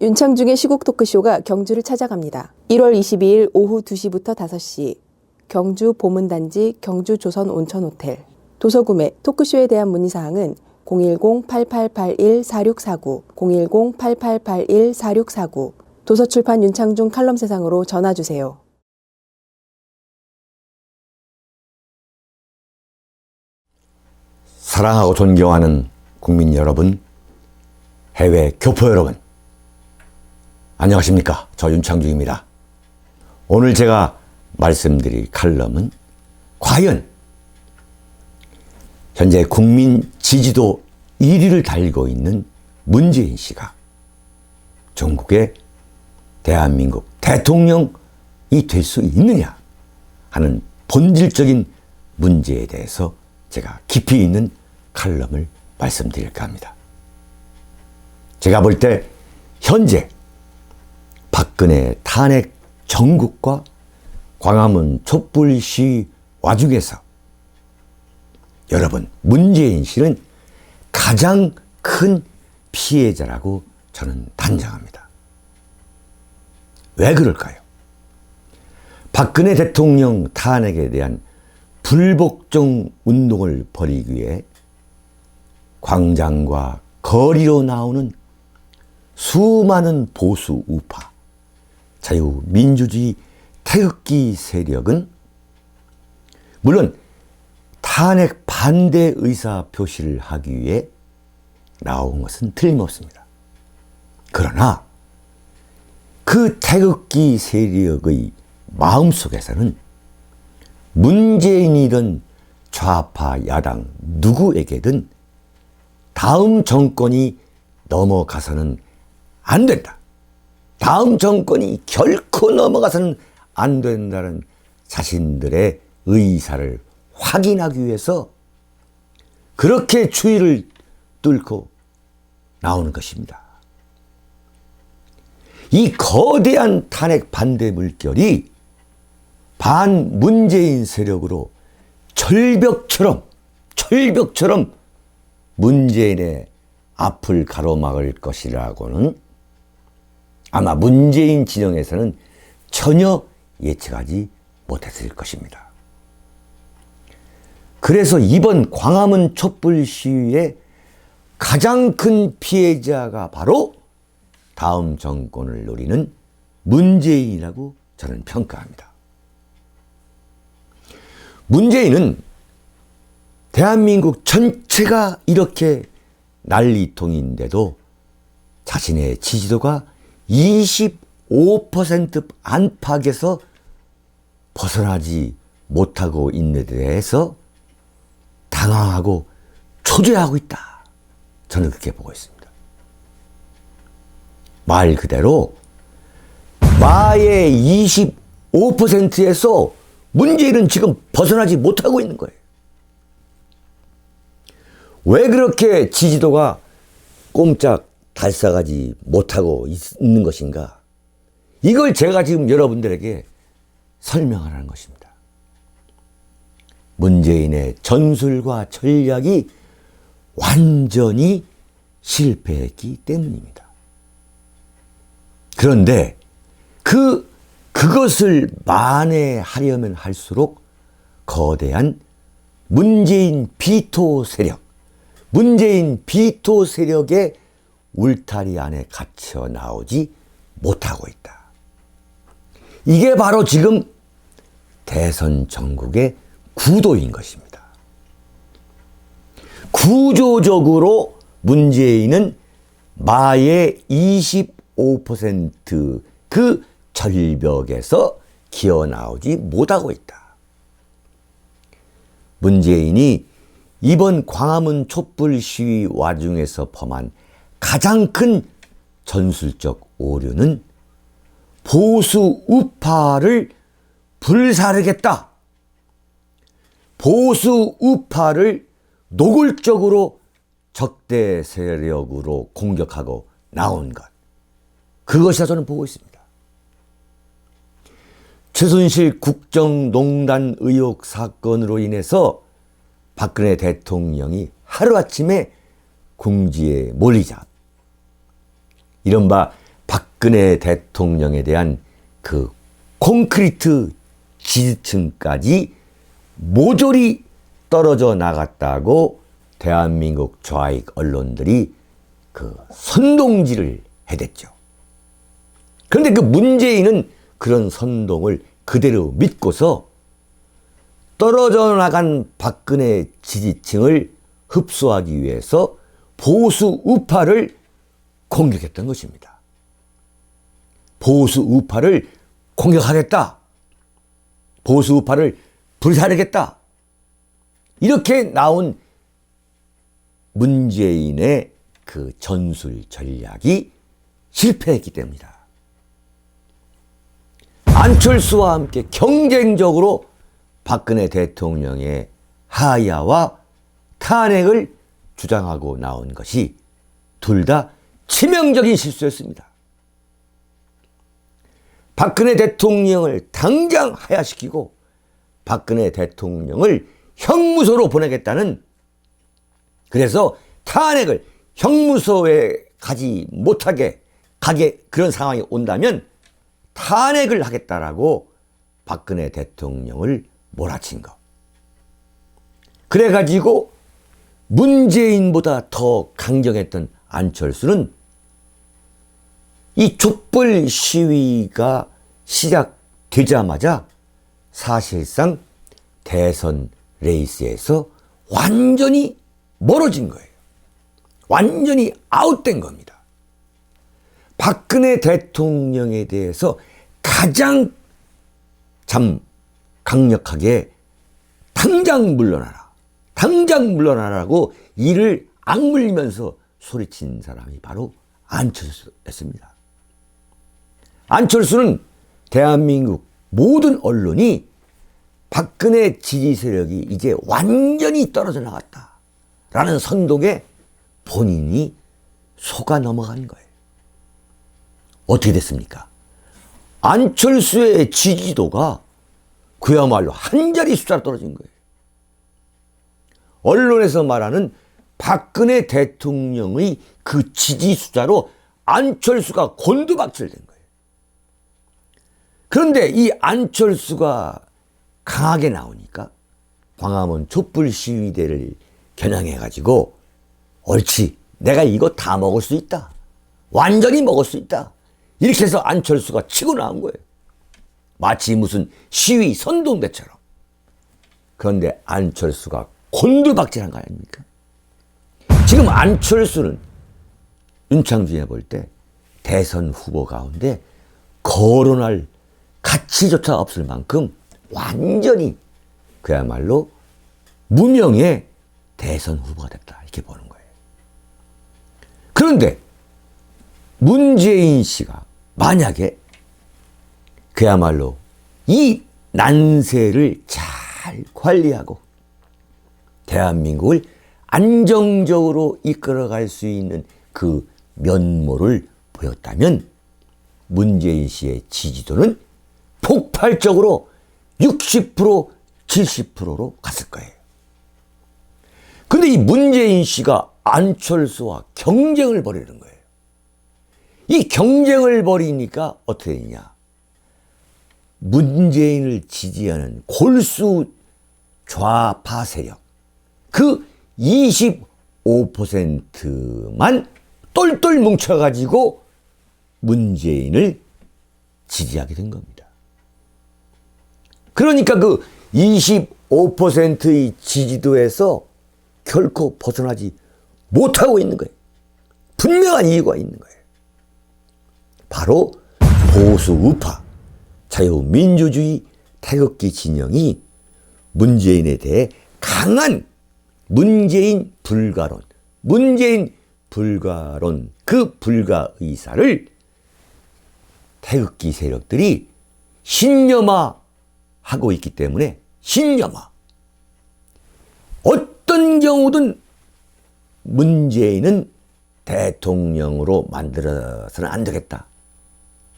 윤창중의 시국 토크쇼가 경주를 찾아갑니다. 1월 22일 오후 2시부터 5시 경주 보문단지 경주조선온천호텔. 도서구매 토크쇼에 대한 문의사항은 010-8881-4649, 010-8881-4649, 도서출판 윤창중 칼럼세상으로 전화주세요. 사랑하고 존경하는 국민 여러분, 해외 교포 여러분, 안녕하십니까? 저 윤창중입니다. 오늘 제가 말씀드릴 칼럼은 과연 현재 국민 지지도 1위를 달리고 있는 문재인 씨가 전국의 대한민국 대통령이 될 수 있느냐 하는 본질적인 문제에 대해서 제가 깊이 있는 칼럼을 말씀드릴까 합니다. 제가 볼 때 현재 박근혜 탄핵 정국과 광화문 촛불 시위 와중에서 여러분, 문재인 씨는 가장 큰 피해자라고 저는 단정합니다. 왜 그럴까요? 박근혜 대통령 탄핵에 대한 불복종 운동을 벌이기 위해 광장과 거리로 나오는 수많은 보수 우파, 자유민주주의 태극기 세력은 물론 탄핵 반대 의사 표시를 하기 위해 나온 것은 틀림없습니다. 그러나 그 태극기 세력의 마음속에서는 문재인이든 좌파 야당 누구에게든 다음 정권이 넘어가서는 안 된다. 다음 정권이 결코 넘어가서는 안 된다는 자신들의 의사를 확인하기 위해서 그렇게 추위를 뚫고 나오는 것입니다. 이 거대한 탄핵 반대 물결이 반 문재인 세력으로 철벽처럼 문재인의 앞을 가로막을 것이라고는 아마 문재인 진영에서는 전혀 예측하지 못했을 것입니다. 그래서 이번 광화문 촛불 시위의 가장 큰 피해자가 바로 다음 정권을 노리는 문재인이라고 저는 평가합니다. 문재인은 대한민국 전체가 이렇게 난리통인데도 자신의 지지도가 25% 안팎에서 벗어나지 못하고 있는 데 대해서 당황하고 초조해하고 있다. 저는 그렇게 보고 있습니다. 말 그대로 마의 25%에서 문재인은 지금 벗어나지 못하고 있는 거예요. 왜 그렇게 지지도가 꼼짝 달싹하지 못하고 있는 것인가? 이걸 제가 지금 여러분들에게 설명하라는 것입니다. 문재인의 전술과 전략이 완전히 실패했기 때문입니다. 그런데 그것을 만회하려면 할수록 거대한 문재인 비토 세력의 울타리 안에 갇혀 나오지 못하고 있다. 이게 바로 지금 대선 전국의 구도인 것입니다. 구조적으로 문재인은 마의 25% 그 절벽에서 기어나오지 못하고 있다. 문재인이 이번 광화문 촛불 시위 와중에서 범한 가장 큰 전술적 오류는 보수 우파를 불사르겠다. 보수 우파를 노골적으로 적대 세력으로 공격하고 나온 것. 그것이라 저는 보고 있습니다. 최순실 국정농단 의혹 사건으로 인해서 박근혜 대통령이 하루아침에 궁지에 몰리자 이른바 박근혜 대통령에 대한 그 콘크리트 지지층까지 모조리 떨어져 나갔다고 대한민국 좌익 언론들이 그 선동질을 해댔죠. 그런데 그 문재인은 그런 선동을 그대로 믿고서 떨어져 나간 박근혜 지지층을 흡수하기 위해서 보수 우파를 공격했던 것입니다. 보수 우파를 공격하겠다. 보수 우파를 불살르겠다. 이렇게 나온 문재인의 그 전술 전략이 실패했기 때문이다. 안철수와 함께 경쟁적으로 박근혜 대통령의 하야와 탄핵을 주장하고 나온 것이 둘 다 치명적인 실수였습니다. 박근혜 대통령을 당장 하야시키고 박근혜 대통령을 형무소로 보내겠다는, 그래서 탄핵을 형무소에 가지 못하게 그런 상황이 온다면 탄핵을 하겠다라고 박근혜 대통령을 몰아친 것. 그래가지고 문재인보다 더 강경했던 안철수는 이 촛불 시위가 시작되자마자 사실상 대선 레이스에서 완전히 멀어진 거예요. 완전히 아웃된 겁니다. 박근혜 대통령에 대해서 가장 강력하게 당장 물러나라. 당장 물러나라고 이를 악물면서 소리친 사람이 바로 안철수였습니다. 안철수는 대한민국 모든 언론이 박근혜 지지 세력이 이제 완전히 떨어져 나갔다라는 선동에 본인이 속아 넘어간 거예요. 어떻게 됐습니까? 안철수의 지지도가 그야말로 한 자리 숫자로 떨어진 거예요. 언론에서 말하는 박근혜 대통령의 그 지지 숫자로 안철수가 곤두박질된 거예요. 그런데 이 안철수가 강하게 나오니까 광화문 촛불 시위대를 겨냥해가지고 옳지, 내가 이거 다 먹을 수 있다. 완전히 먹을 수 있다. 이렇게 해서 안철수가 치고 나온 거예요. 마치 무슨 시위 선동대처럼. 그런데 안철수가 곤두박질한 거 아닙니까? 지금 안철수는 윤창중이 볼 때 대선 후보 가운데 거론할 가치조차 없을 만큼 완전히 그야말로 무명의 대선 후보가 됐다, 이렇게 보는 거예요. 그런데 문재인 씨가 만약에 그야말로 이 난세를 잘 관리하고 대한민국을 안정적으로 이끌어갈 수 있는 그 면모를 보였다면 문재인 씨의 지지도는 폭발적으로 60%, 70%로 갔을 거예요. 근데 이 문재인 씨가 안철수와 경쟁을 벌이는 거예요. 이 경쟁을 벌이니까 어떻게 되냐? 문재인을 지지하는 골수 좌파 세력, 그 25%만 똘똘 뭉쳐가지고 문재인을 지지하게 된 겁니다. 그러니까 그 25%의 지지도에서 결코 벗어나지 못하고 있는 거예요. 분명한 이유가 있는 거예요. 바로 보수 우파, 자유민주주의 태극기 진영이 문재인에 대해 강한 문재인 불가론, 그 불가의사를 태극기 세력들이 신념화하고 있기 때문에, 신념화. 어떤 경우든 문재인은 대통령으로 만들어서는 안 되겠다.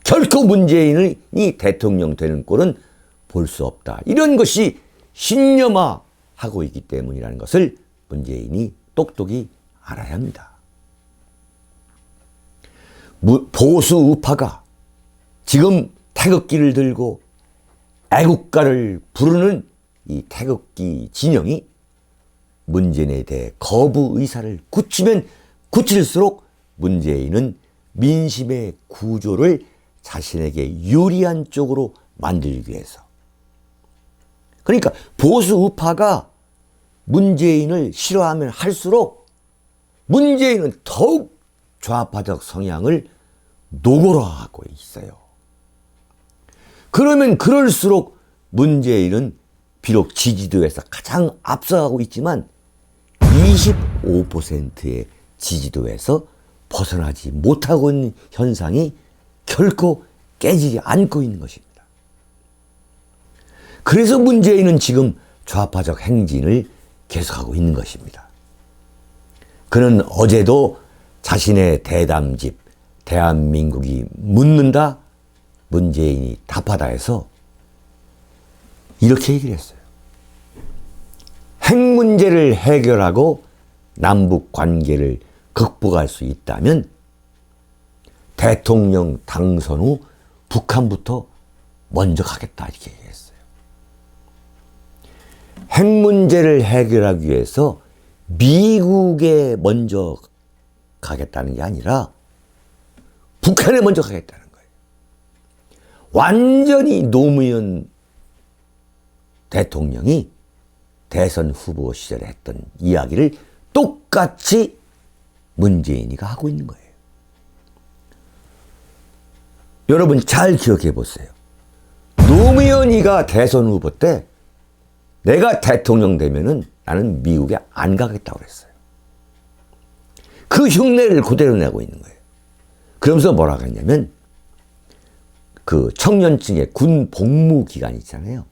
결코 문재인이 대통령 되는 꼴은 볼 수 없다. 이런 것이 신념화하고 있기 때문이라는 것을 문재인이 똑똑히 알아야 합니다. 보수 우파가 지금 태극기를 들고 애국가를 부르는 이 태극기 진영이 문재인에 대해 거부 의사를 굳히면 굳힐수록 문재인은 민심의 구조를 자신에게 유리한 쪽으로 만들기 위해서, 그러니까 보수 우파가 문재인을 싫어하면 할수록 문재인은 더욱 좌파적 성향을 노골화하고 있어요. 그러면 그럴수록 문재인은 비록 지지도에서 가장 앞서가고 있지만 25%의 지지도에서 벗어나지 못하고 있는 현상이 결코 깨지지 않고 있는 것입니다. 그래서 문재인은 지금 좌파적 행진을 계속하고 있는 것입니다. 그는 어제도 자신의 대담집 대한민국이 묻는다, 문재인이 답하다 해서 이렇게 얘기를 했어요. 핵 문제를 해결하고 남북 관계를 극복할 수 있다면 대통령 당선 후 북한부터 먼저 가겠다, 이렇게 얘기했어요. 핵 문제를 해결하기 위해서 미국에 먼저 가겠다는 게 아니라 북한에 먼저 가겠다는 거예요. 완전히 노무현 대통령이 대선 후보 시절에 했던 이야기를 똑같이 문재인이가 하고 있는 거예요. 여러분 잘 기억해 보세요. 노무현이가 대선 후보 때 내가 대통령 되면은 나는 미국에 안 가겠다고 그랬어요. 그 흉내를 그대로 내고 있는 거예요. 그러면서 뭐라고 했냐면 그 청년층의 군 복무 기간 있잖아요.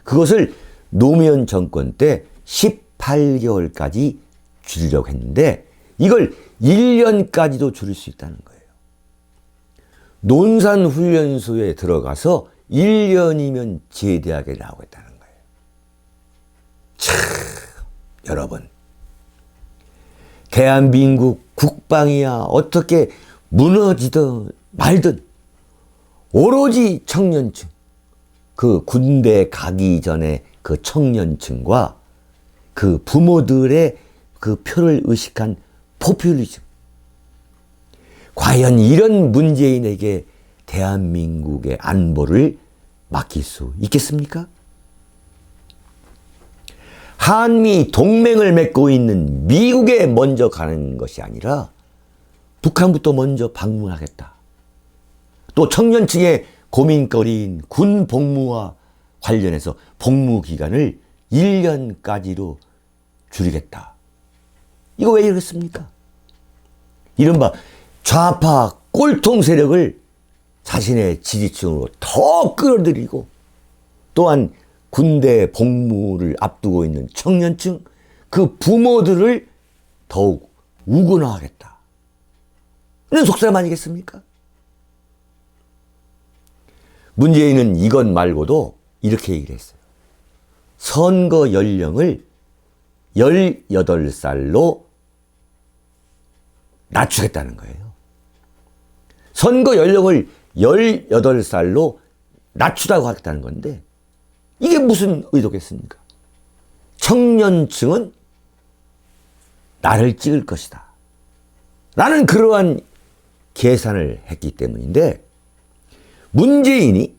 그것을 노무현 정권 때 18개월까지 줄이려고 했는데 이걸 1년까지도 줄일 수 있다는 거예요. 논산훈련소에 들어가서 1년이면 제대하게 나오겠다는 거예요. 참, 여러분. 대한민국 국방이야 어떻게 무너지든 말든 오로지 청년층, 그 군대 가기 전에 그 청년층과 그 부모들의 그 표를 의식한 포퓰리즘. 과연 이런 문재인에게 대한민국의 안보를 맡길 수 있겠습니까? 한미 동맹을 맺고 있는 미국에 먼저 가는 것이 아니라 북한부터 먼저 방문하겠다. 또 청년층의 고민거리인 군 복무와 관련해서 복무 기간을 1년까지로 줄이겠다. 이거 왜 이러겠습니까? 이른바 좌파 꼴통 세력을 자신의 지지층으로 더 끌어들이고 또한 군대 복무를 앞두고 있는 청년층, 그 부모들을 더욱 우군화하겠다. 이런 속셈 아니겠습니까? 문재인은 이것 말고도 이렇게 얘기를 했어요. 선거 연령을 18살로 낮추겠다는 거예요. 선거 연령을 18살로 낮추다고 하겠다는 건데 이게 무슨 의도겠습니까? 청년층은 나를 찍을 것이다. 나는 그러한 계산을 했기 때문인데 문재인이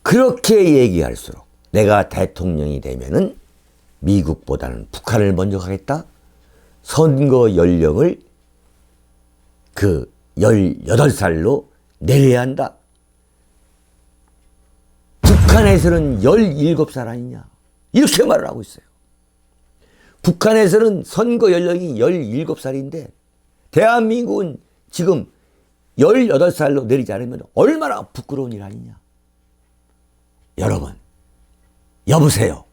그렇게 얘기할수록 내가 대통령이 되면은 미국보다는 북한을 먼저 가겠다. 선거 연령을 그 18살로 내려야 한다. 북한에서는 17살 아니냐. 이렇게 말을 하고 있어요. 북한에서는 선거 연령이 17살인데 대한민국은 지금 18살로 내리지 않으면 얼마나 부끄러운 일 아니냐. 여러분, 여보세요.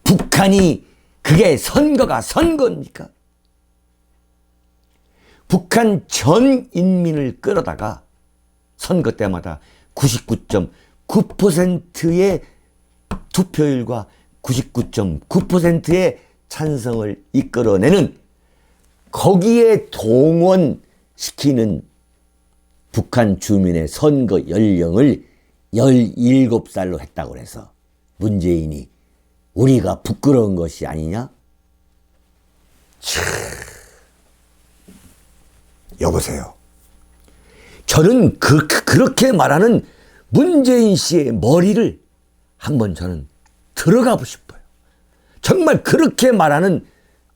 북한이 그게 선거가 선거입니까? 북한 전 인민을 끌어다가 선거 때마다 99.9%의 투표율과 99.9%의 찬성을 이끌어내는 거기에 동원시키는 북한 주민의 선거 연령을 17살로 했다고 해서 문재인이 우리가 부끄러운 것이 아니냐? 여보세요. 저는 그렇게 말하는 문재인 씨의 머리를 한번 저는 들어가고 싶어요. 정말 그렇게 말하는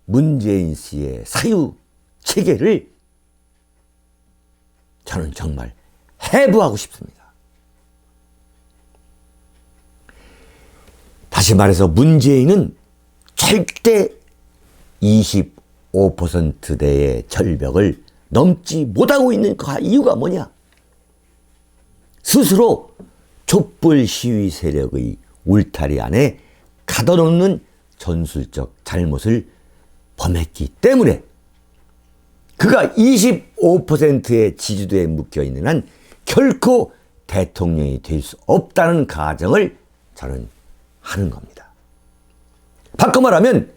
문재인 씨의 사유 체계를 저는 정말 해부하고 싶습니다. 다시 말해서 문재인은 절대 25%대의 절벽을 넘지 못하고 있는 그 이유가 뭐냐? 스스로 촛불 시위 세력의 울타리 안에 가둬놓는 전술적 잘못을 범했기 때문에 그가 25%의 지지도에 묶여있는 한 결코 대통령이 될 수 없다는 가정을 저는 하는 겁니다. 바꿔 말하면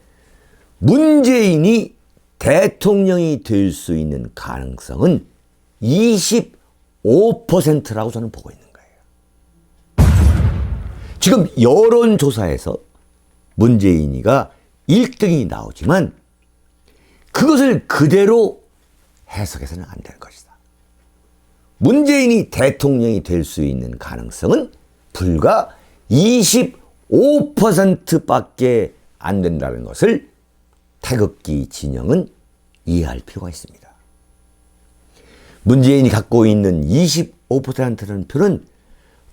문재인이 대통령이 될 수 있는 가능성은 25%라고 저는 보고 있는 거예요. 지금 여론조사에서 문재인이가 1등이 나오지만 그것을 그대로 해석해서는 안 될 것이다. 문재인이 대통령이 될 수 있는 가능성은 불과 25%밖에 안 된다는 것을 태극기 진영은 이해할 필요가 있습니다. 문재인이 갖고 있는 25%라는 표는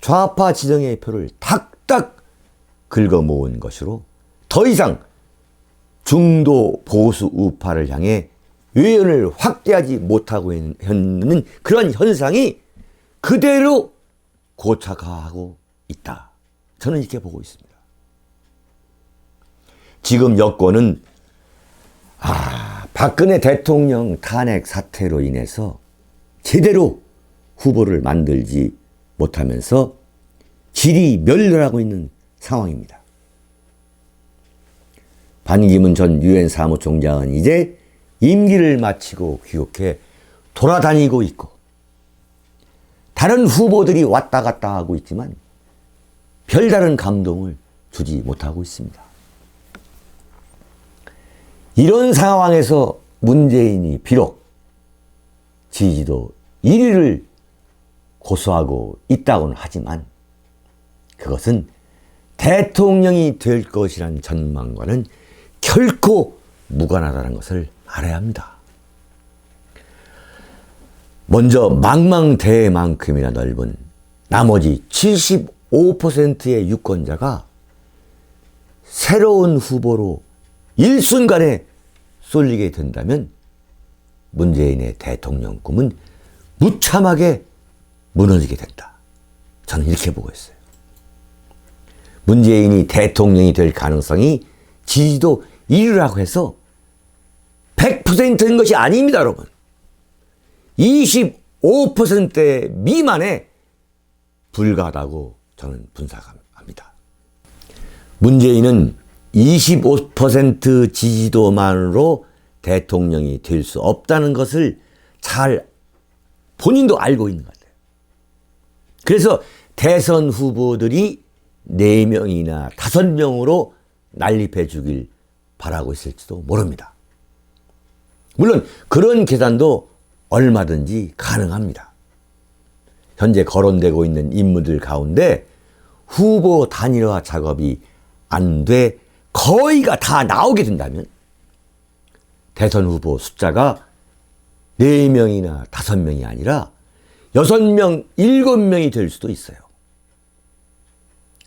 좌파 진영의 표를 탁탁 긁어 모은 것으로 더 이상 중도 보수 우파를 향해 외연을 확대하지 못하고 있는 그런 현상이 그대로 고착화하고 있다. 저는 이렇게 보고 있습니다. 지금 여권은 박근혜 대통령 탄핵 사태로 인해서 제대로 후보를 만들지 못하면서 질이 멸렬하고 있는 상황입니다. 반기문 전 유엔 사무총장은 이제 임기를 마치고 귀국해 돌아다니고 있고 다른 후보들이 왔다 갔다 하고 있지만 별다른 감동을 주지 못하고 있습니다. 이런 상황에서 문재인이 비록 지지도 1위를 고수하고 있다고는 하지만 그것은 대통령이 될 것이라는 전망과는 결코 무관하다는 것을 알아야 합니다. 먼저 망망대해만큼이나 넓은 나머지 75%의 유권자가 새로운 후보로 일순간에 쏠리게 된다면 문재인의 대통령 꿈은 무참하게 무너지게 된다. 저는 이렇게 보고 있어요. 문재인이 대통령이 될 가능성이 지지도 1위라고 해서 100%인 것이 아닙니다, 여러분. 25% 미만에 불과하다고 저는 분석합니다. 문재인은 25% 지지도만으로 대통령이 될 수 없다는 것을 잘 본인도 알고 있는 것 같아요. 그래서 대선 후보들이 4명이나 5명으로 난립해 주길 바라고 있을지도 모릅니다. 물론 그런 계산도 얼마든지 가능합니다. 현재 거론되고 있는 인물들 가운데 후보 단일화 작업이 안 돼 거의가 다 나오게 된다면 대선 후보 숫자가 4명이나 5명이 아니라 6명, 7명이 될 수도 있어요.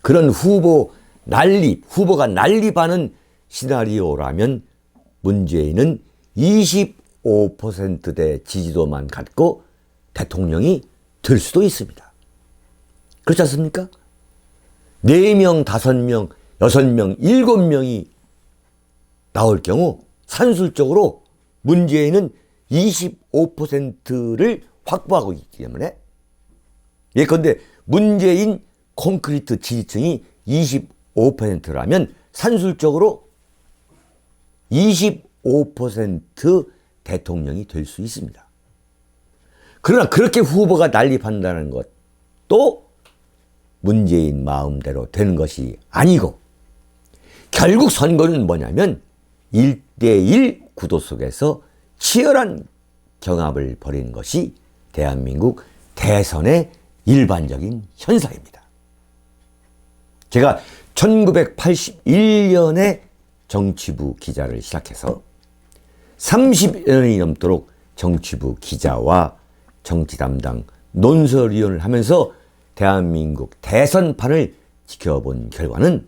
그런 후보가 난립하는 시나리오라면 문재인은 25%대 지지도만 갖고 대통령이 될 수도 있습니다. 그렇지 않습니까? 4명, 5명, 6명, 7명이 나올 경우 산술적으로 문재인은 25%를 확보하고 있기 때문에 예컨대 문재인 콘크리트 지지층이 25%라면 산술적으로 25% 대통령이 될 수 있습니다. 그러나 그렇게 후보가 난립한다는 것도 문재인 마음대로 되는 것이 아니고 결국 선거는 뭐냐면 1대1 구도 속에서 치열한 경합을 벌이는 것이 대한민국 대선의 일반적인 현상입니다. 제가 1981년에 정치부 기자를 시작해서 30년이 넘도록 정치부 기자와 정치 담당 논설위원을 하면서 대한민국 대선판을 지켜본 결과는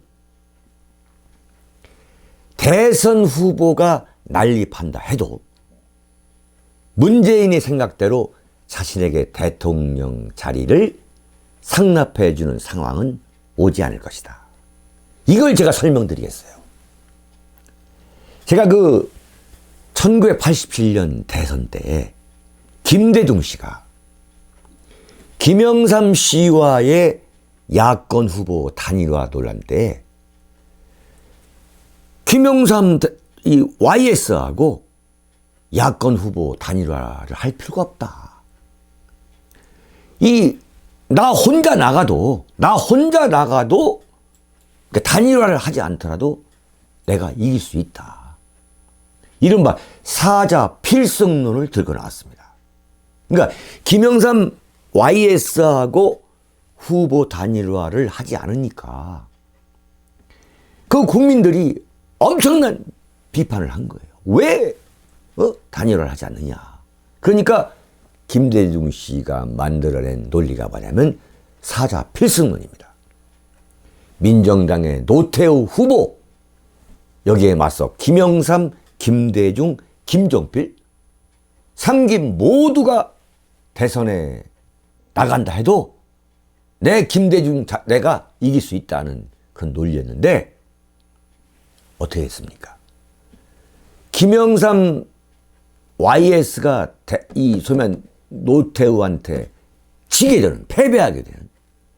대선 후보가 난립한다 해도 문재인의 생각대로 자신에게 대통령 자리를 상납해 주는 상황은 오지 않을 것이다. 이걸 제가 설명드리겠어요. 제가 1987년 대선 때에 김대중 씨가 김영삼 씨와의 야권 후보 단일화 논란 때 김영삼 이 YS하고 야권 후보 단일화를 할 필요가 없다. 나 혼자 나가도 단일화를 하지 않더라도 내가 이길 수 있다. 이른바 사자 필승론을 들고 나왔습니다. 그러니까 김영삼 YS하고 후보 단일화를 하지 않으니까 그 국민들이 엄청난 비판을 한 거예요. 왜 단일화를 하지 않느냐. 그러니까 김대중 씨가 만들어낸 논리가 뭐냐면 사자 필승론입니다. 민정당의 노태우 후보, 여기에 맞서 김영삼, 김대중, 김종필, 삼김 모두가 대선에 나간다 해도 김대중 내가 이길 수 있다는 그런 논리였는데 어떻게 했습니까? 김영삼 YS가 소면 노태우한테 지게 되는, 패배하게 되는,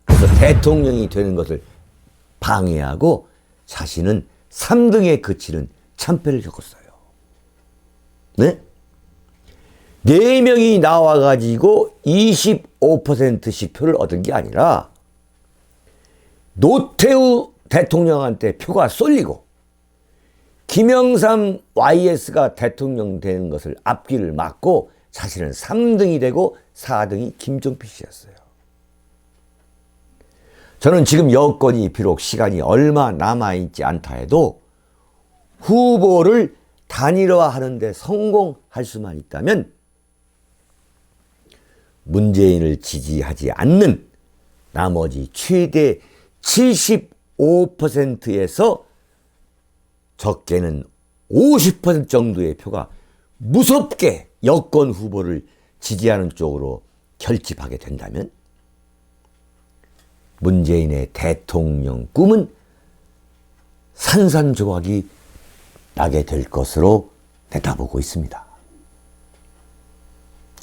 그래서 대통령이 되는 것을 방해하고 자신은 3등에 그치는 참패를 겪었어요. 네? 4명이 나와가지고 25%씩 표를 얻은 게 아니라 노태우 대통령한테 표가 쏠리고 김영삼 YS가 대통령 되는 것을 앞길을 막고 자신은 3등이 되고 4등이 김종필 씨였어요. 저는 지금 여건이 비록 시간이 얼마 남아있지 않다 해도 후보를 단일화하는 데 성공할 수만 있다면 문재인을 지지하지 않는 나머지 최대 75%에서 적게는 50% 정도의 표가 무섭게 여권 후보를 지지하는 쪽으로 결집하게 된다면 문재인의 대통령 꿈은 산산조각이 나게 될 것으로 내다보고 있습니다.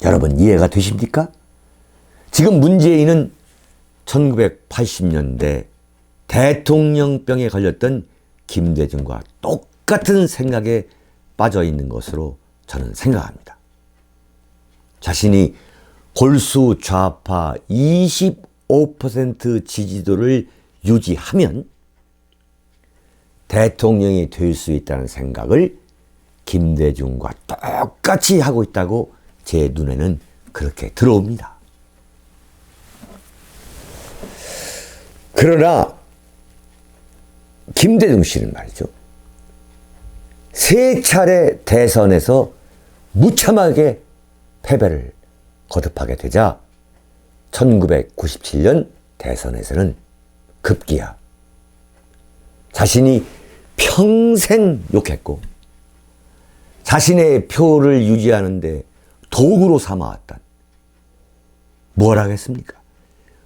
여러분 이해가 되십니까? 지금 문재인은 1980년대 대통령병에 걸렸던 김대중과 똑같은 생각에 빠져 있는 것으로 저는 생각합니다. 자신이 골수 좌파 25% 지지도를 유지하면 대통령이 될 수 있다는 생각을 김대중과 똑같이 하고 있다고 제 눈에는 그렇게 들어옵니다. 그러나 김대중 씨는 말이죠. 3차례 대선에서 무참하게 패배를 거듭하게 되자 1997년 대선에서는 급기야 자신이 평생 욕했고 자신의 표를 유지하는데 도구로 삼아왔던 뭘 하겠습니까?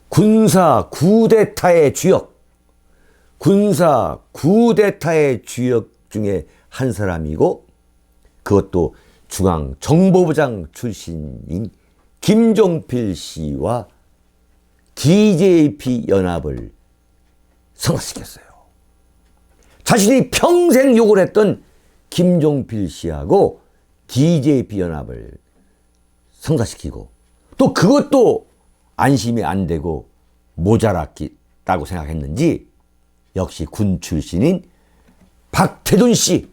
군사 쿠데타의 주역 중에 한 사람이고 그것도 중앙정보부장 출신인 김종필 씨와 DJP 연합을 성사시켰어요. 자신이 평생 욕을 했던 김종필 씨하고 DJP 연합을 성사시키고 또 그것도 안심이 안 되고 모자랐다고 생각했는지 역시 군 출신인 박태둔 씨,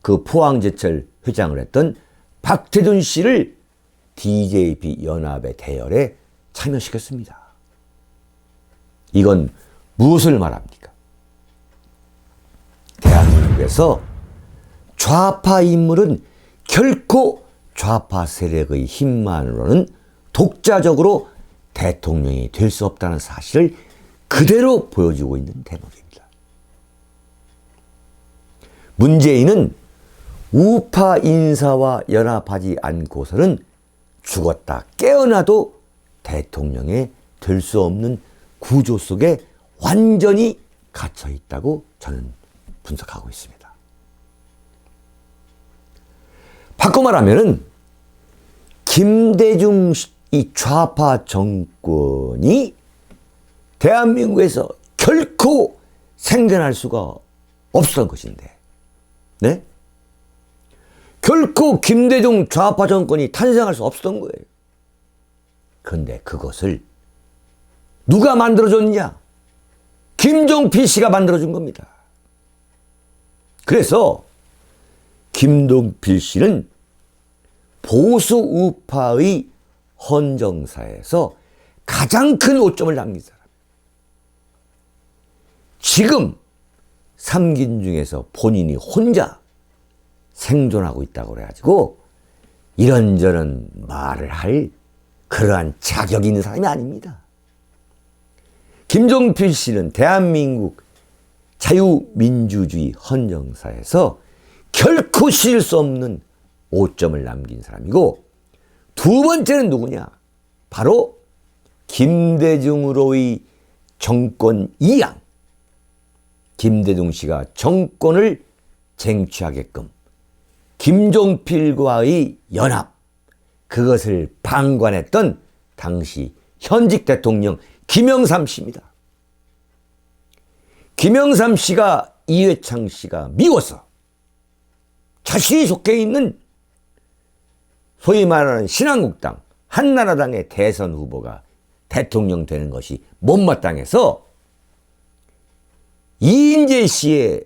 그 포항제철 회장을 했던 박태둔 씨를 DJP 연합의 대열에 참여시켰습니다. 이건 무엇을 말합니까? 대한민국에서 좌파 인물은 결코 좌파 세력의 힘만으로는 독자적으로 대통령이 될 수 없다는 사실을 그대로 보여주고 있는 대목입니다. 문재인은 우파 인사와 연합하지 않고서는 죽었다 깨어나도 대통령이 될 수 없는 구조 속에 완전히 갇혀 있다고 저는 분석하고 있습니다. 바꿔 말하면은 김대중 이 좌파 정권이 대한민국에서 결코 생겨날 수가 없었던 것인데, 네? 결코 김대중 좌파 정권이 탄생할 수 없었던 거예요. 그런데 그것을 누가 만들어줬냐? 김종필 씨가 만들어준 겁니다. 그래서 김종필 씨는 보수 우파의 헌정사에서 가장 큰 오점을 남긴 사람. 지금 3긴 중에서 본인이 혼자 생존하고 있다고 그래가지고 이런저런 말을 할 그러한 자격이 있는 사람이 아닙니다. 김종필 씨는 대한민국 자유민주주의 헌정사에서 결코 실 수 없는 오점을 남긴 사람이고, 두 번째는 누구냐? 바로 김대중으로의 정권 이양. 김대중 씨가 정권을 쟁취하게끔 김종필과의 연합, 그것을 방관했던 당시 현직 대통령 김영삼 씨입니다. 김영삼 씨가 이회창 씨가 미워서 자신이 속해 있는 소위 말하는 신한국당, 한나라당의 대선 후보가 대통령 되는 것이 못마땅해서 이인재 씨의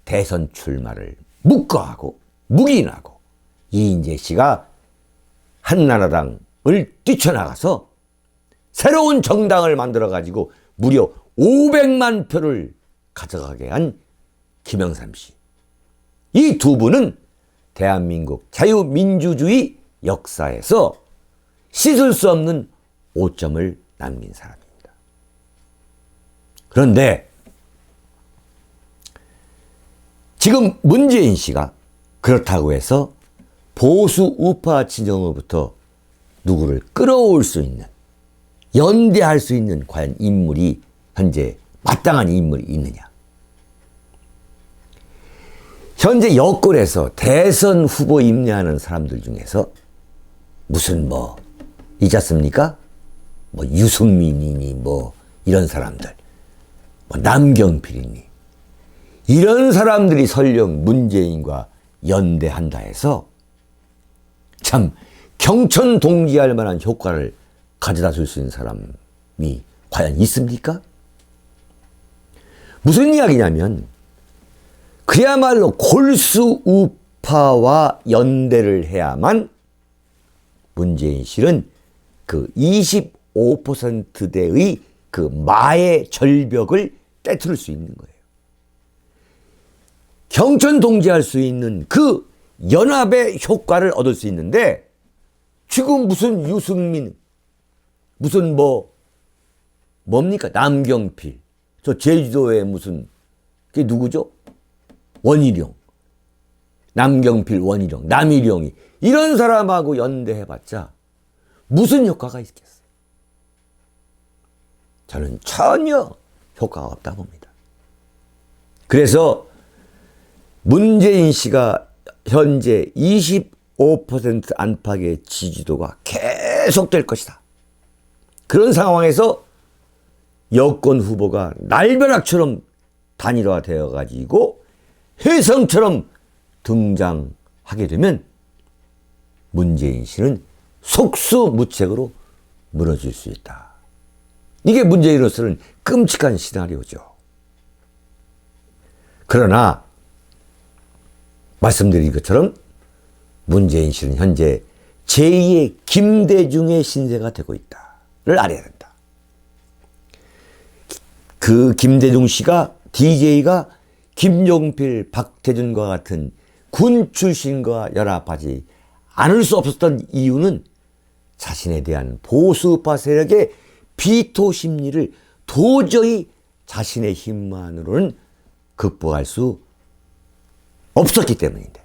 대선 출마를 묵과하고 묵인하고 이인재 씨가 한나라당을 뛰쳐나가서 새로운 정당을 만들어가지고 무려 500만 표를 가져가게 한 김영삼 씨. 이 두 분은 대한민국 자유민주주의 역사에서 씻을 수 없는 오점을 남긴 사람입니다. 그런데 지금 문재인 씨가 그렇다고 해서 보수 우파 진영으로부터 누구를 끌어올 수 있는, 연대할 수 있는 과연 인물이 현재 마땅한 인물이 있느냐? 현재 여권에서 대선 후보 임대하는 사람들 중에서 무슨 있지 않습니까? 유승민이니 이런 사람들, 남경필이니 이런 사람들이 설령 문재인과 연대한다 해서 참 경천 동지할 만한 효과를 가져다 줄 수 있는 사람이 과연 있습니까? 무슨 이야기냐면 그야말로 골수 우파와 연대를 해야만 문재인 씨는 그 25%대의 그 마의 절벽을 떼트릴 수 있는 거예요. 경천 동지할 수 있는 그 연합의 효과를 얻을 수 있는데 지금 무슨 유승민, 무슨 뭡니까? 남경필, 저 제주도에 무슨 그게 누구죠? 원희룡, 남경필, 원희룡, 남희룡이 이런 사람하고 연대해봤자 무슨 효과가 있겠어요? 저는 전혀 효과가 없다 봅니다. 그래서 문재인 씨가 현재 25% 안팎의 지지도가 계속될 것이다. 그런 상황에서 여권 후보가 날벼락처럼 단일화되어 가지고 혜성처럼 등장하게 되면 문재인 씨는 속수무책으로 무너질 수 있다. 이게 문재인으로서는 끔찍한 시나리오죠. 그러나 말씀드린 것처럼 문재인 씨는 현재 제2의 김대중의 신세가 되고 있다를 알아야 된다. 그 김대중 씨가 DJ가 김용필, 박태준과 같은 군 출신과 연합하지 않을 수 없었던 이유는 자신에 대한 보수우파 세력의 비토 심리를 도저히 자신의 힘만으로는 극복할 수 없었기 때문인데,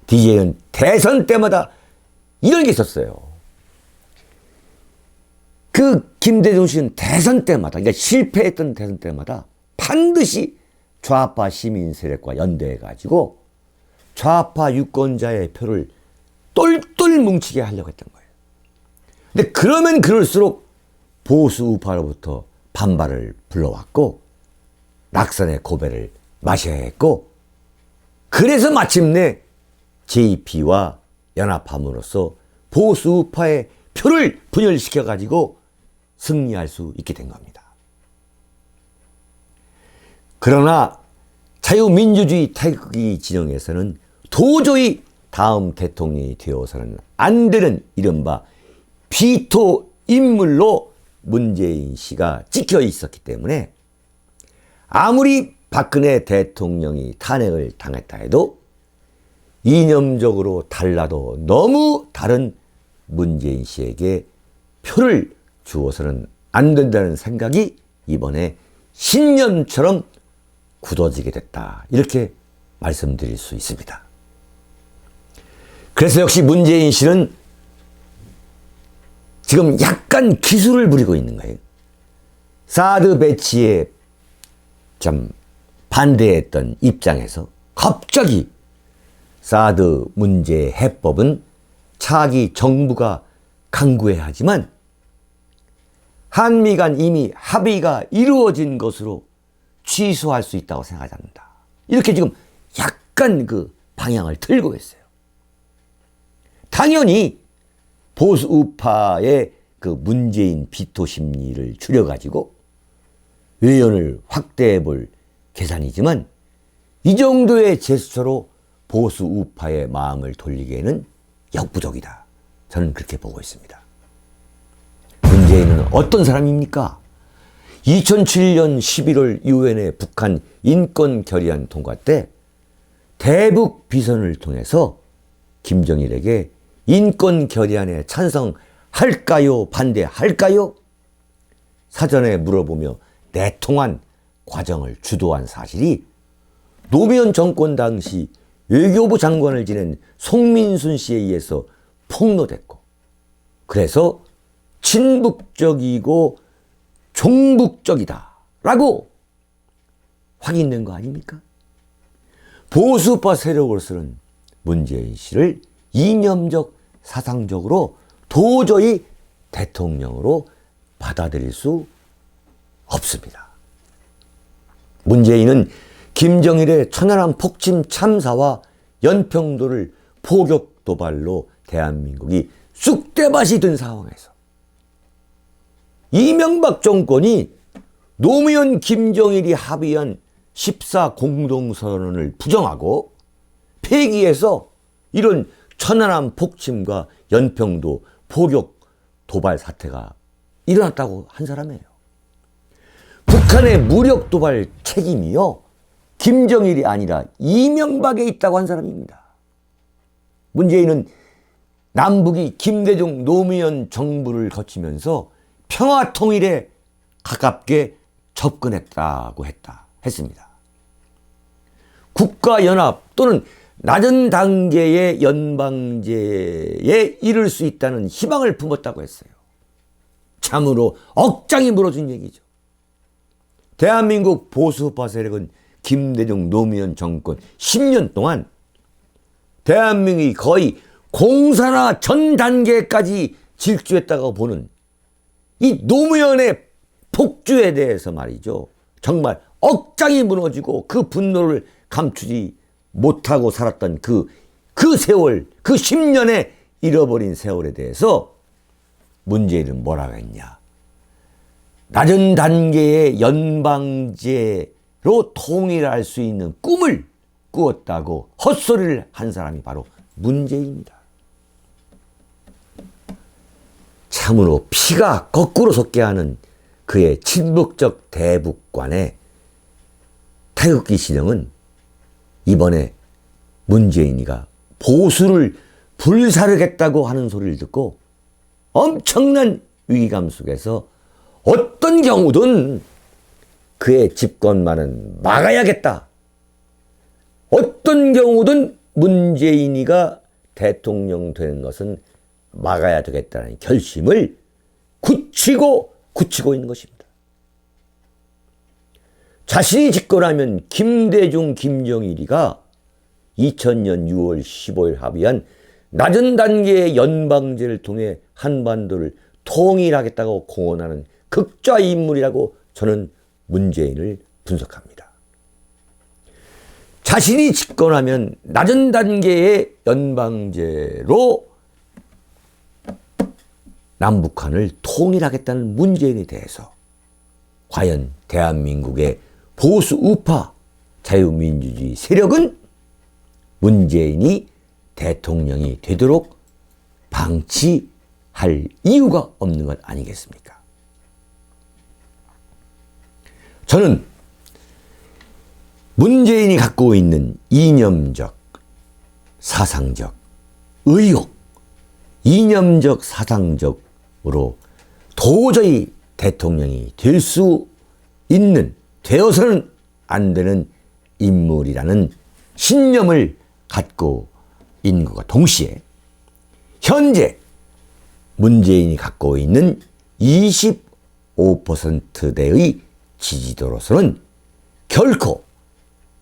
DJ는 대선 때마다 이런 게 있었어요. 그 김대중 씨는 대선 때마다, 그러니까 실패했던 대선 때마다 반드시 좌파 시민 세력과 연대해가지고 좌파 유권자의 표를 똘똘 뭉치게 하려고 했던 거예요. 근데 그러면 그럴수록 보수 우파로부터 반발을 불러왔고 낙선의 고배를 마셔야 했고, 그래서 마침내 JP와 연합함으로써 보수 우파의 표를 분열시켜가지고 승리할 수 있게 된 겁니다. 그러나 자유민주주의 태극기 진영에서는 도저히 다음 대통령이 되어서는 안 되는 이른바 비토 인물로 문재인 씨가 찍혀 있었기 때문에 아무리 박근혜 대통령이 탄핵을 당했다 해도 이념적으로 달라도 너무 다른 문재인 씨에게 표를 주어서는 안 된다는 생각이 이번에 신념처럼 굳어지게 됐다, 이렇게 말씀드릴 수 있습니다. 그래서 역시 문재인 씨는 지금 약간 기술을 부리고 있는 거예요. 사드 배치에 참 반대했던 입장에서 갑자기 사드 문제 해법은 차기 정부가 강구해야 하지만 한미 간 이미 합의가 이루어진 것으로 취소할 수 있다고 생각하지 않는다, 이렇게 지금 약간 그 방향을 틀고 있어요. 당연히 보수 우파의 그 문재인 비토 심리를 줄여가지고 외연을 확대해 볼 계산이지만 이 정도의 제스처로 보수 우파의 마음을 돌리기에는 역부족이다, 저는 그렇게 보고 있습니다. 문재인은 어떤 사람입니까? 2007년 11월 유엔의 북한 인권 결의안 통과 때 대북 비선을 통해서 김정일에게 인권 결의안에 찬성할까요? 반대할까요? 사전에 물어보며 내통한 과정을 주도한 사실이 노무현 정권 당시 외교부 장관을 지낸 송민순 씨에 의해서 폭로됐고, 그래서 친북적이고 종북적이다 라고 확인된 거 아닙니까? 보수파 세력으로서는 문재인 씨를 이념적, 사상적으로 도저히 대통령으로 받아들일 수 없습니다. 문재인은 김정일의 천안함 폭침 참사와 연평도를 포격 도발로 대한민국이 쑥대밭이 된 상황에서 이명박 정권이 노무현 김정일이 합의한 14 공동선언을 부정하고 폐기해서 이런 천안함 폭침과 연평도 포격 도발 사태가 일어났다고 한 사람이에요. 북한의 무력 도발 책임이요, 김정일이 아니라 이명박에 있다고 한 사람입니다. 문재인은 남북이 김대중 노무현 정부를 거치면서 평화통일에 가깝게 접근했다고 했습니다. 국가연합 또는 낮은 단계의 연방제에 이를 수 있다는 희망을 품었다고 했어요. 참으로 억장이 무너진 얘기죠. 대한민국 보수파 세력은 김대중 노무현 정권 10년 동안 대한민국이 거의 공산화 전 단계까지 질주했다고 보는 이 노무현의 폭주에 대해서 말이죠, 정말 억장이 무너지고 그 분노를 감추지 못하고 살았던 그 세월, 그 10년의 잃어버린 세월에 대해서 문재인은 뭐라고 했냐. 낮은 단계의 연방제로 통일할 수 있는 꿈을 꾸었다고 헛소리를 한 사람이 바로 문재인입니다. 참으로 피가 거꾸로 솟게 하는 그의 친북적 대북관의 태극기 신형은 이번에 문재인이가 보수를 불사르겠다고 하는 소리를 듣고 엄청난 위기감 속에서 어떤 경우든 그의 집권만은 막아야겠다. 어떤 경우든 문재인이가 대통령 되는 것은 막아야 되겠다는 결심을 굳히고 있는 것입니다. 자신이 집권하면 김대중, 김정일이가 2000년 6월 15일 합의한 낮은 단계의 연방제를 통해 한반도를 통일하겠다고 공언하는 극좌 인물이라고 저는 문재인을 분석합니다. 자신이 집권하면 낮은 단계의 연방제로 남북한을 통일하겠다는 문재인에 대해서 과연 대한민국의 보수 우파 자유민주주의 세력은 문재인이 대통령이 되도록 방치할 이유가 없는 것 아니겠습니까? 저는 문재인이 갖고 있는 이념적, 사상적, 의혹, 이념적, 사상적으로 도저히 대통령이 될 수 있는, 되어서는 안 되는 인물이라는 신념을 갖고 있는 것과 동시에 현재 문재인이 갖고 있는 25%대의 지지도로서는 결코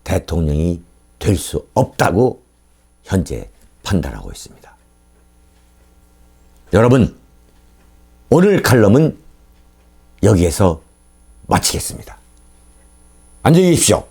대통령이 될 수 없다고 현재 판단하고 있습니다. 여러분, 오늘 칼럼은 여기에서 마치겠습니다. 안녕히 계십시오.